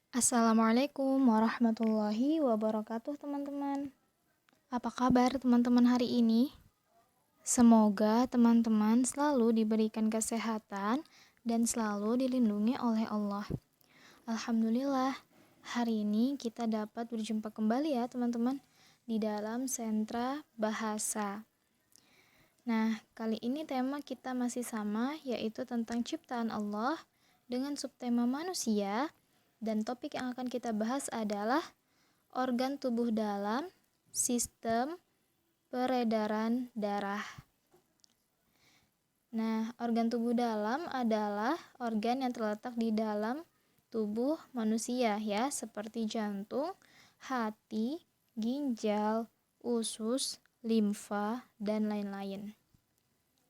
Assalamualaikum warahmatullahi wabarakatuh teman-teman. Apa kabar teman-teman hari ini? Semoga teman-teman selalu diberikan kesehatan dan selalu dilindungi oleh Allah. Alhamdulillah, hari ini kita dapat berjumpa kembali ya teman-teman di dalam sentra bahasa. Nah, kali ini tema kita masih sama, yaitu tentang ciptaan Allah dengan subtema manusia. Dan topik yang akan kita bahas adalah organ tubuh dalam, sistem peredaran darah. Nah, organ tubuh dalam adalah organ yang terletak di dalam tubuh manusia ya, seperti jantung, hati, ginjal, usus, limfa, dan lain-lain.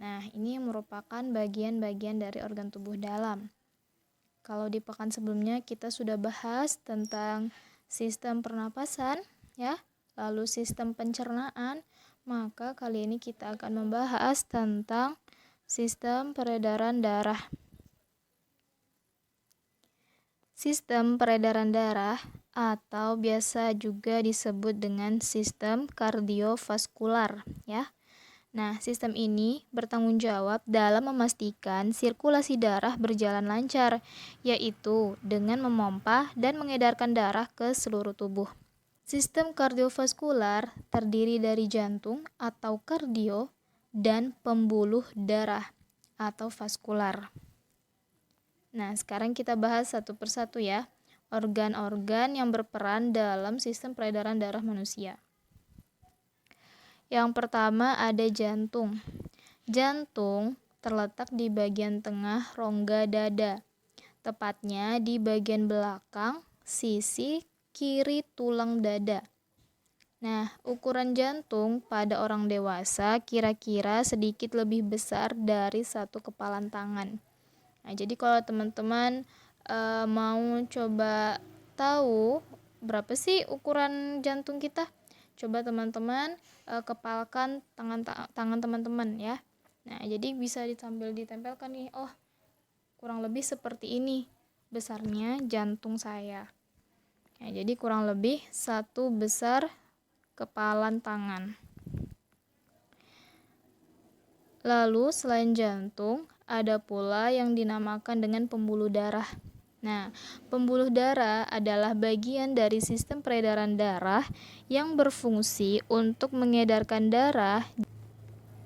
Nah, ini merupakan bagian-bagian dari organ tubuh dalam. Kalau di pekan sebelumnya kita sudah bahas tentang sistem pernapasan ya, lalu sistem pencernaan, maka kali ini kita akan membahas tentang sistem peredaran darah. Sistem peredaran darah atau biasa juga disebut dengan sistem kardiovaskular ya. Nah, sistem ini bertanggung jawab dalam memastikan sirkulasi darah berjalan lancar, yaitu dengan memompa dan mengedarkan darah ke seluruh tubuh. Sistem kardiovaskular terdiri dari jantung atau kardio dan pembuluh darah atau vaskular. Nah, sekarang kita bahas satu persatu ya, organ-organ yang berperan dalam sistem peredaran darah manusia. Yang pertama ada jantung. Jantung terletak di bagian tengah rongga dada, tepatnya di bagian belakang sisi kiri tulang dada. Nah, ukuran jantung pada orang dewasa kira-kira sedikit lebih besar dari satu kepalan tangan. Nah, jadi kalau teman-teman mau coba tahu berapa sih ukuran jantung kita, coba teman-teman kepalkan tangan teman-teman ya. Nah, jadi bisa ditempelkan nih, oh kurang lebih seperti ini besarnya jantung saya. Nah, jadi kurang lebih satu besar kepalan tangan. Lalu selain jantung, ada pula yang dinamakan dengan pembuluh darah. Nah, pembuluh darah adalah bagian dari sistem peredaran darah yang berfungsi untuk mengedarkan darah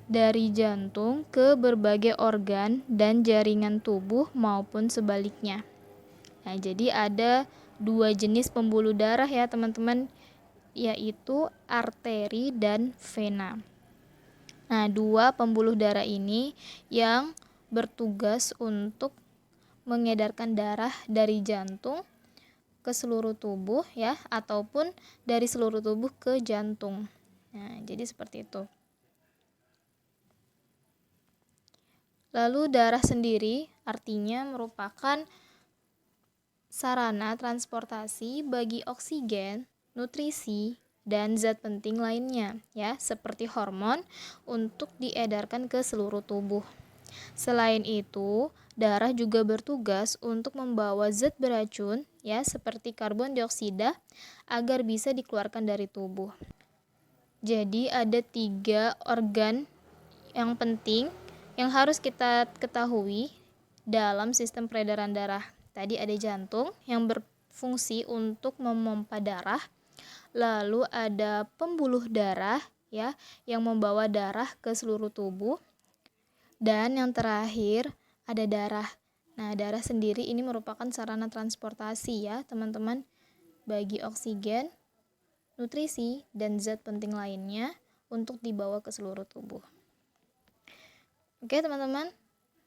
dari jantung ke berbagai organ dan jaringan tubuh maupun sebaliknya. Nah, jadi ada dua jenis pembuluh darah ya teman-teman, yaitu arteri dan vena. Nah, dua pembuluh darah ini yang bertugas untuk mengedarkan darah dari jantung ke seluruh tubuh ya, ataupun dari seluruh tubuh ke jantung. Nah, jadi seperti itu. Lalu darah sendiri artinya merupakan sarana transportasi bagi oksigen, nutrisi, dan zat penting lainnya ya, seperti hormon untuk diedarkan ke seluruh tubuh. Selain itu, darah juga bertugas untuk membawa zat beracun ya, seperti karbon dioksida agar bisa dikeluarkan dari tubuh. Jadi ada 3 organ yang penting yang harus kita ketahui dalam sistem peredaran darah. Tadi ada jantung yang berfungsi untuk memompa darah. Lalu ada pembuluh darah ya, yang membawa darah ke seluruh tubuh. Dan yang terakhir ada darah. Nah, darah sendiri ini merupakan sarana transportasi ya, teman-teman, bagi oksigen, nutrisi, dan zat penting lainnya untuk dibawa ke seluruh tubuh. Oke, teman-teman.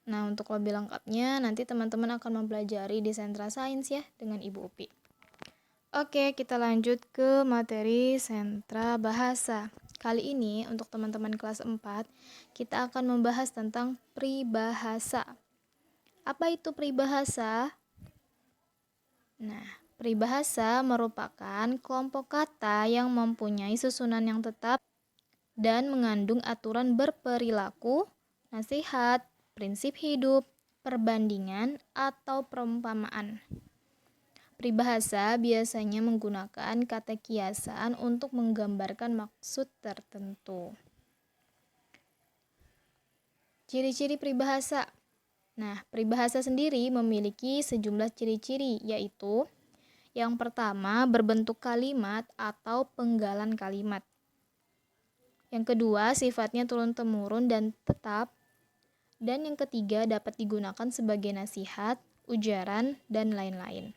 Nah, untuk lebih lengkapnya nanti teman-teman akan mempelajari di Sentra Sains ya dengan Ibu Upi. Oke, kita lanjut ke materi Sentra Bahasa. Kali ini untuk teman-teman kelas 4, kita akan membahas tentang peribahasa. Apa itu peribahasa? Nah, peribahasa merupakan kelompok kata yang mempunyai susunan yang tetap dan mengandung aturan berperilaku, nasihat, prinsip hidup, perbandingan, atau perumpamaan. Peribahasa biasanya menggunakan kata kiasan untuk menggambarkan maksud tertentu. Ciri-ciri peribahasa. Nah, peribahasa sendiri memiliki sejumlah ciri-ciri, yaitu yang pertama, berbentuk kalimat atau penggalan kalimat. Yang kedua, sifatnya turun-temurun dan tetap. Dan yang ketiga, dapat digunakan sebagai nasihat, ujaran, dan lain-lain.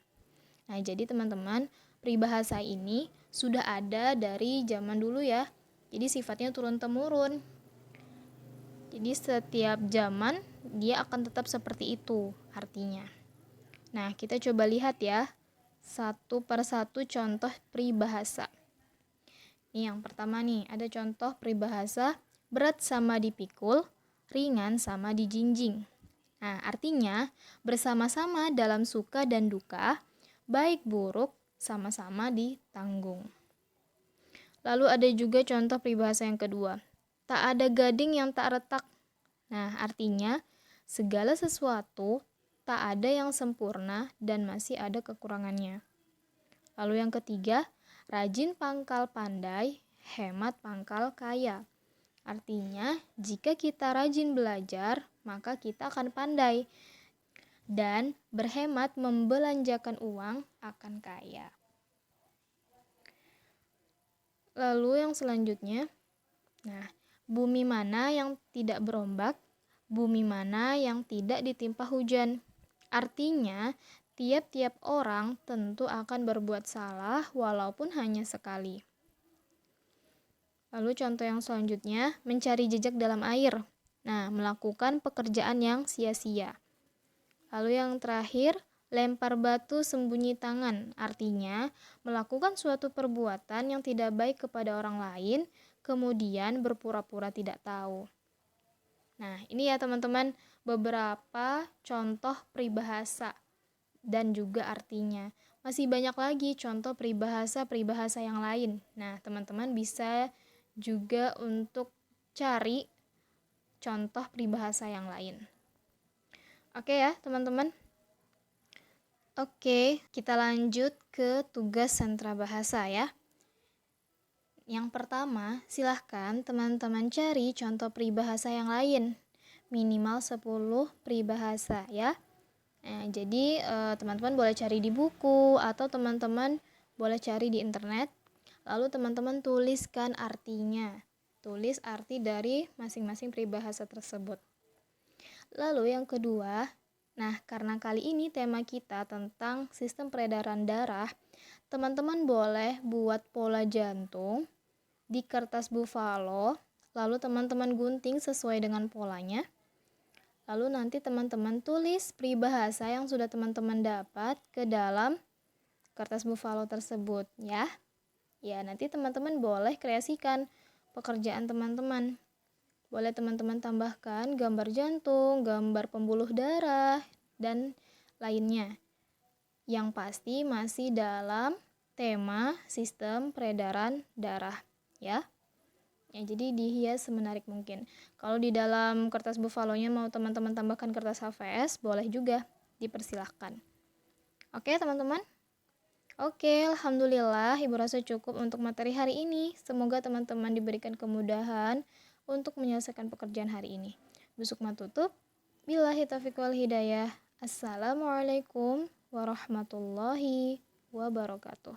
Nah, jadi teman-teman, peribahasa ini sudah ada dari zaman dulu ya. Jadi sifatnya turun-temurun. Jadi setiap zaman dia akan tetap seperti itu artinya. Nah, kita coba lihat ya satu persatu contoh peribahasa. Ini yang pertama nih, ada contoh peribahasa berat sama dipikul, ringan sama dijinjing. Nah, artinya bersama-sama dalam suka dan duka, baik buruk sama-sama ditanggung. Lalu ada juga contoh peribahasa yang kedua. Tak ada gading yang tak retak. Nah, artinya segala sesuatu tak ada yang sempurna dan masih ada kekurangannya. Lalu yang ketiga, rajin pangkal pandai, hemat pangkal kaya. Artinya, jika kita rajin belajar, maka kita akan pandai. Dan berhemat membelanjakan uang akan kaya. Lalu yang selanjutnya, nah, bumi mana yang tidak berombak, bumi mana yang tidak ditimpa hujan. Artinya, tiap-tiap orang tentu akan berbuat salah walaupun hanya sekali. Lalu contoh yang selanjutnya, mencari jejak dalam air. Nah, melakukan pekerjaan yang sia-sia. Lalu yang terakhir, lempar batu sembunyi tangan. Artinya, melakukan suatu perbuatan yang tidak baik kepada orang lain, kemudian berpura-pura tidak tahu. Nah, ini ya teman-teman beberapa contoh peribahasa dan juga artinya. Masih banyak lagi contoh peribahasa-peribahasa yang lain. Nah, teman-teman bisa juga untuk cari contoh peribahasa yang lain. Oke ya, teman-teman. Oke, kita lanjut ke tugas sentra bahasa ya. Yang pertama, silahkan teman-teman cari contoh peribahasa yang lain. Minimal 10 peribahasa ya. Nah, jadi teman-teman boleh cari di buku atau teman-teman boleh cari di internet. Lalu teman-teman tuliskan artinya. Tulis arti dari masing-masing peribahasa tersebut. Lalu yang kedua, nah karena kali ini tema kita tentang sistem peredaran darah, teman-teman boleh buat pola jantung di kertas buffalo, lalu teman-teman gunting sesuai dengan polanya. Lalu nanti teman-teman tulis peribahasa yang sudah teman-teman dapat ke dalam kertas buffalo tersebut ya. Ya, nanti teman-teman boleh kreasikan pekerjaan teman-teman. Boleh teman-teman tambahkan gambar jantung, gambar pembuluh darah, dan lainnya. Yang pasti masih dalam tema sistem peredaran darah ya. Ya, jadi dihias semenarik mungkin. Kalau di dalam kertas buffalo-nya mau teman-teman tambahkan kertas HVS, boleh juga, dipersilahkan. Oke, teman-teman? Oke, alhamdulillah Ibu rasa cukup untuk materi hari ini. Semoga teman-teman diberikan kemudahan untuk menyelesaikan pekerjaan hari ini. Busukma tutup. Billahi taufiq wal hidayah. Assalamualaikum warahmatullahi wabarakatuh.